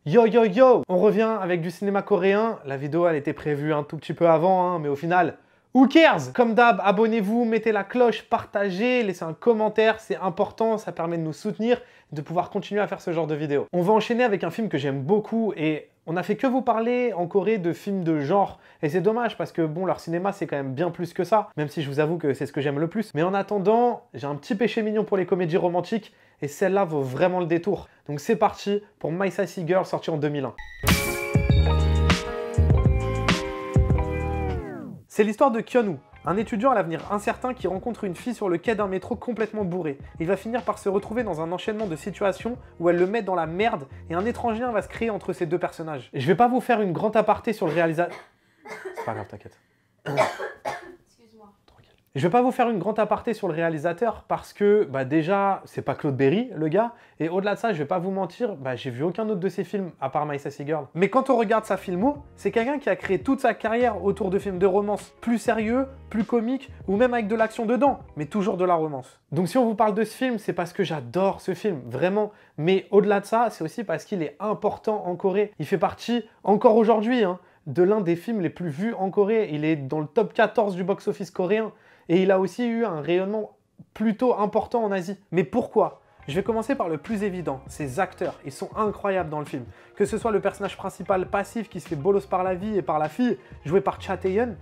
Yo yo yo! On revient avec du cinéma coréen. La vidéo elle était prévue un tout petit peu avant, hein, mais au final, who cares? Comme d'hab, abonnez-vous, mettez la cloche, partagez, laissez un commentaire, c'est important, ça permet de nous soutenir, de pouvoir continuer à faire ce genre de vidéos. On va enchaîner avec un film que j'aime beaucoup et on a fait que vous parler en Corée de films de genre. Et c'est dommage parce que bon, leur cinéma c'est quand même bien plus que ça, même si je vous avoue que c'est ce que j'aime le plus. Mais en attendant, j'ai un petit péché mignon pour les comédies romantiques et celle-là vaut vraiment le détour. Donc c'est parti pour My Sassy Girl sorti en 2001. C'est l'histoire de Kyun-woo, un étudiant à l'avenir incertain qui rencontre une fille sur le quai d'un métro complètement bourré. Il va finir par se retrouver dans un enchaînement de situations où elle le met dans la merde et un étrange lien va se créer entre ces deux personnages. Et je vais pas vous faire une grande aparté sur le réalisateur... C'est pas grave, t'inquiète. Je vais pas vous faire une grande aparté sur le réalisateur parce que déjà, c'est pas Claude Berry, le gars. Et au-delà de ça, je vais pas vous mentir, j'ai vu aucun autre de ses films à part My Sassy Girl. Mais quand on regarde sa filmo, c'est quelqu'un qui a créé toute sa carrière autour de films de romance plus sérieux, plus comiques, ou même avec de l'action dedans, mais toujours de la romance. Donc si on vous parle de ce film, c'est parce que j'adore ce film, vraiment. Mais au-delà de ça, c'est aussi parce qu'il est important en Corée. Il fait partie, encore aujourd'hui, de l'un des films les plus vus en Corée. Il est dans le top 14 du box-office coréen. Et il a aussi eu un rayonnement plutôt important en Asie. Mais pourquoi? Je vais commencer par le plus évident, ses acteurs. Ils sont incroyables dans le film. Que ce soit le personnage principal passif qui se fait bolos par la vie et par la fille, joué par Cha Tae-yeon,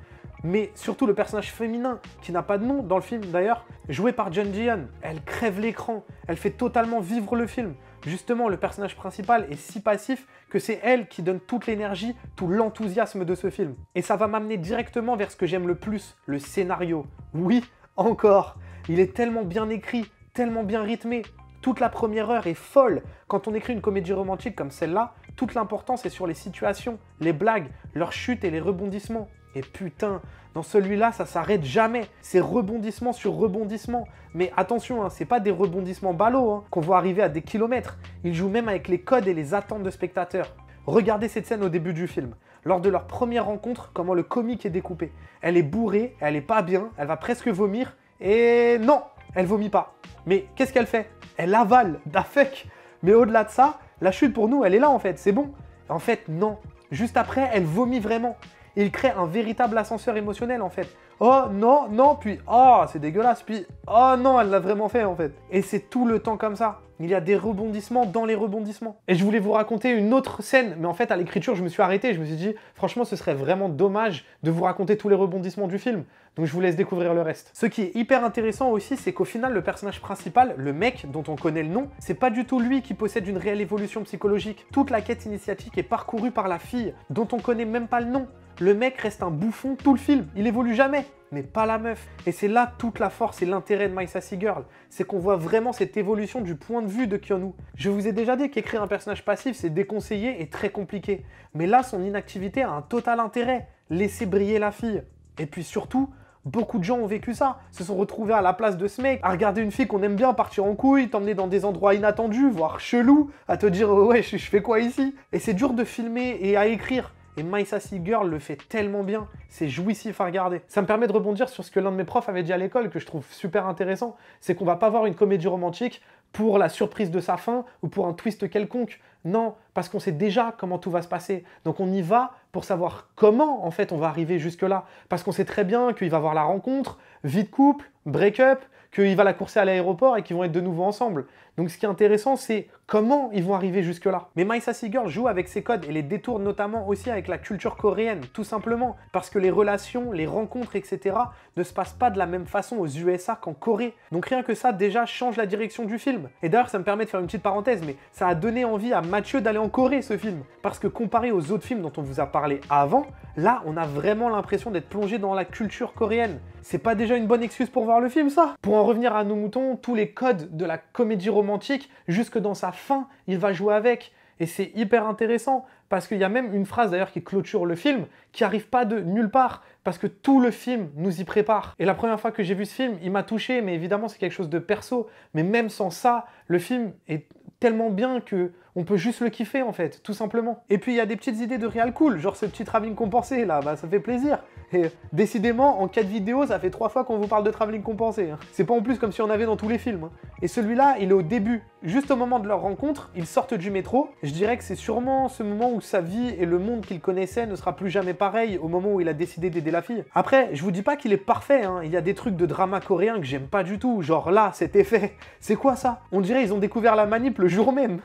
mais surtout le personnage féminin, qui n'a pas de nom dans le film d'ailleurs, joué par Jun Ji-hyun. Elle crève l'écran, elle fait totalement vivre le film. Justement, le personnage principal est si passif que c'est elle qui donne toute l'énergie, tout l'enthousiasme de ce film. Et ça va m'amener directement vers ce que j'aime le plus, le scénario. Oui, encore, il est tellement bien écrit, tellement bien rythmé. Toute la première heure est folle. Quand on écrit une comédie romantique comme celle-là, toute l'importance est sur les situations, les blagues, leurs chutes et les rebondissements. Et putain, dans celui-là, ça s'arrête jamais. C'est rebondissement sur rebondissement. Mais attention, c'est pas des rebondissements ballots qu'on voit arriver à des kilomètres. Il joue même avec les codes et les attentes de spectateurs. Regardez cette scène au début du film. Lors de leur première rencontre, comment le comique est découpé. Elle est bourrée, elle est pas bien, elle va presque vomir. Et non, elle vomit pas. Mais qu'est-ce qu'elle fait? Elle avale, da fuck. Mais au-delà de ça, la chute pour nous, elle est là en fait, c'est bon. En fait, non. Juste après, elle vomit vraiment. Il crée un véritable ascenseur émotionnel en fait. Oh non, non, puis oh c'est dégueulasse, puis oh non, elle l'a vraiment fait en fait. Et c'est tout le temps comme ça. Il y a des rebondissements dans les rebondissements. Et je voulais vous raconter une autre scène, mais en fait à l'écriture je me suis arrêté, je me suis dit franchement ce serait vraiment dommage de vous raconter tous les rebondissements du film. Donc je vous laisse découvrir le reste. Ce qui est hyper intéressant aussi, c'est qu'au final le personnage principal, le mec dont on connaît le nom, c'est pas du tout lui qui possède une réelle évolution psychologique. Toute la quête initiatique est parcourue par la fille, dont on connaît même pas le nom. Le mec reste un bouffon tout le film, il évolue jamais, mais pas la meuf. Et c'est là toute la force et l'intérêt de My Sassy Girl, c'est qu'on voit vraiment cette évolution du point de vue de Kyun-woo. Je vous ai déjà dit qu'écrire un personnage passif c'est déconseillé et très compliqué, mais là son inactivité a un total intérêt, laisser briller la fille. Et puis surtout, beaucoup de gens ont vécu ça, se sont retrouvés à la place de ce mec, à regarder une fille qu'on aime bien partir en couille, t'emmener dans des endroits inattendus, voire chelous, à te dire oh ouais je fais quoi ici? Et c'est dur de filmer et à écrire. Et My Sassy Girl le fait tellement bien, c'est jouissif à regarder. Ça me permet de rebondir sur ce que l'un de mes profs avait dit à l'école, que je trouve super intéressant, c'est qu'on va pas voir une comédie romantique pour la surprise de sa fin ou pour un twist quelconque. Non, parce qu'on sait déjà comment tout va se passer. Donc on y va pour savoir comment en fait on va arriver jusque-là. Parce qu'on sait très bien qu'il va avoir la rencontre, vie de couple, break-up, qu'il va la courser à l'aéroport et qu'ils vont être de nouveau ensemble. Donc ce qui est intéressant, c'est comment ils vont arriver jusque-là. Mais My Sassy Girl joue avec ses codes et les détourne notamment aussi avec la culture coréenne, tout simplement. Parce que les relations, les rencontres, etc. ne se passent pas de la même façon aux USA qu'en Corée. Donc rien que ça, déjà, change la direction du film. Et d'ailleurs, ça me permet de faire une petite parenthèse, mais ça a donné envie à Mathieu d'aller en Corée, ce film. Parce que comparé aux autres films dont on vous a parlé avant, là, on a vraiment l'impression d'être plongé dans la culture coréenne. C'est pas déjà une bonne excuse pour voir le film, ça? Pour en revenir à nos moutons, tous les codes de la comédie romantique, jusque dans sa fin, il va jouer avec. Et c'est hyper intéressant, parce qu'il y a même une phrase d'ailleurs qui clôture le film, qui arrive pas de nulle part, parce que tout le film nous y prépare. Et la première fois que j'ai vu ce film, il m'a touché, mais évidemment c'est quelque chose de perso. Mais même sans ça, le film est tellement bien que on peut juste le kiffer en fait, tout simplement. Et puis il y a des petites idées de réal cool, genre ce petit travelling compensé là, ça fait plaisir. Et décidément, en 4 vidéos, ça fait 3 fois qu'on vous parle de travelling compensé. Hein. C'est pas en plus comme si on avait dans tous les films. Hein. Et celui-là, il est au début. Juste au moment de leur rencontre, ils sortent du métro. Je dirais que c'est sûrement ce moment où sa vie et le monde qu'il connaissait ne sera plus jamais pareil au moment où il a décidé d'aider la fille. Après, je vous dis pas qu'il est parfait. Hein. Il y a des trucs de drama coréen que j'aime pas du tout. Genre là, cet effet. C'est quoi ça? On dirait ils ont découvert la manip le jour même.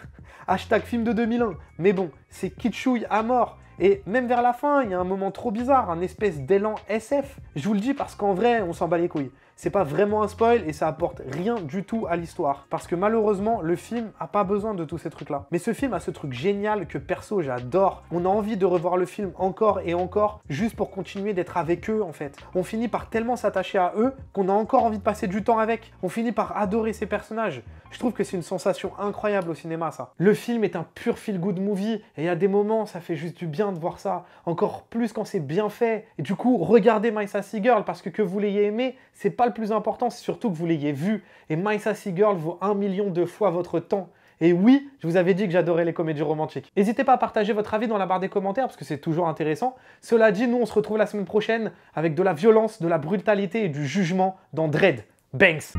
Hashtag film de 2001. Mais bon, c'est kitschouille à mort. Et même vers la fin, il y a un moment trop bizarre, un espèce d'élan SF. Je vous le dis parce qu'en vrai, on s'en bat les couilles. C'est pas vraiment un spoil et ça apporte rien du tout à l'histoire. Parce que malheureusement, le film a pas besoin de tous ces trucs-là. Mais ce film a ce truc génial que perso, j'adore. On a envie de revoir le film encore et encore, juste pour continuer d'être avec eux en fait. On finit par tellement s'attacher à eux qu'on a encore envie de passer du temps avec. On finit par adorer ces personnages. Je trouve que c'est une sensation incroyable au cinéma, ça. Le film est un pur feel-good movie, et il y a des moments, ça fait juste du bien de voir ça. Encore plus quand c'est bien fait. Et du coup, regardez My Sassy Girl, parce que vous l'ayez aimé, c'est pas le plus important, c'est surtout que vous l'ayez vu. Et My Sassy Girl vaut 1 million de fois votre temps. Et oui, je vous avais dit que j'adorais les comédies romantiques. N'hésitez pas à partager votre avis dans la barre des commentaires, parce que c'est toujours intéressant. Cela dit, nous, on se retrouve la semaine prochaine avec de la violence, de la brutalité et du jugement dans Dredd. Banks!